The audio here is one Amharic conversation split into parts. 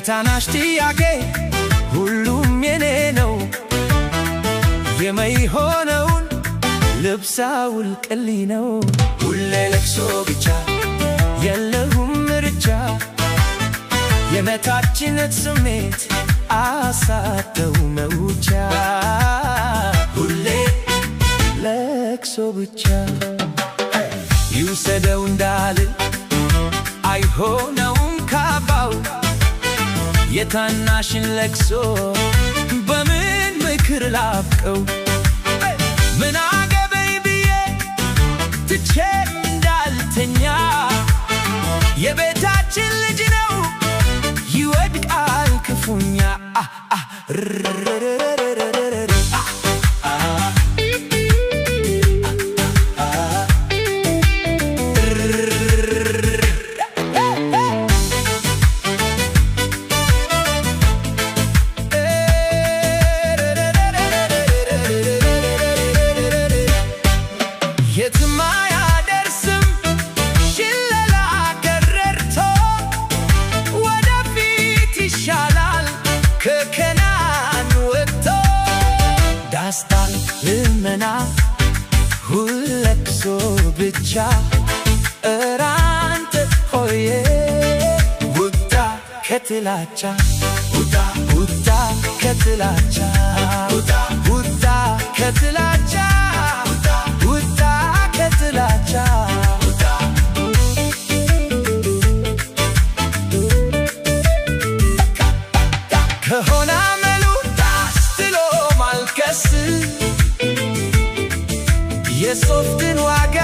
የታናሽ ጥያቄ ሁሉም የኔ ነው የማይሆነውን ልብስ አውልቅልኝ ነው ሁሌ ለቅሶ ብቻ የለሁም ምርጫ የመታችነት ስሜት አሳተው መውጫ ሁሌ ለቅሶ ብቻ ይውሰደው እንዳልል አይሆነውም ካባው የታናሽን ለቅሶ በምን ምክር ላብቀው ምን አገበኝ ብዬ ትቼ እንዳልተኛ የቤታችን ልጅ ነው ይወድቃል ክፉኛ የትም አያደርስም ሽለላ ገረርቶ ወደፊት ይሻላል ከከናን ወጥቶ ዳስታን ልመና ሁለቅሶ ብቻ እራንተ ሆዬ ውጣ ከጥላቻ ውጣ ውጣ ከጥላቻ ውጣ ውጣ ከጥላቻ ውጣ ከጥላቻ ከሆነ አመሉ ታስጥሎ ማልቀስ የሶፍትን ዋጋ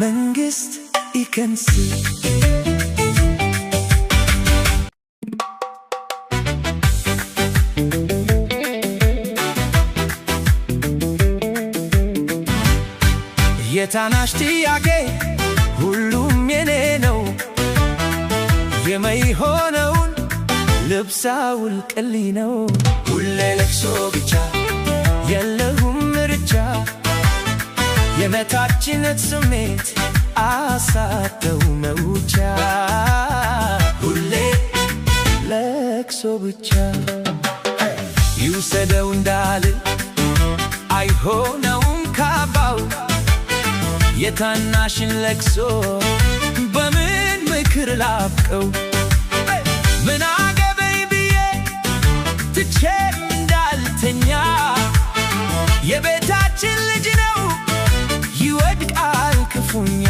መንግስት ይከንስ የታናሽ ጥያቄ ሁሉም የኔ ነው የማይሆነውን ልብስ አውልቅልኝ ነው ሁሌ ለቅሶ ብቻ የለሁም ምርጫ የመታችነት ስሜት አሳተው መውጫ ሁሌ ለቅሶ ብቻ ይውሰደው እንዳልል አይሆነውም ካባው የታናሽን ለቅሶ በምን ምክር ላብቀው ምን አገበኝ ብዬ ትቼ እንዳልተኛ የቤታችን ልጅ ነው ይወድቃል ክፉኛ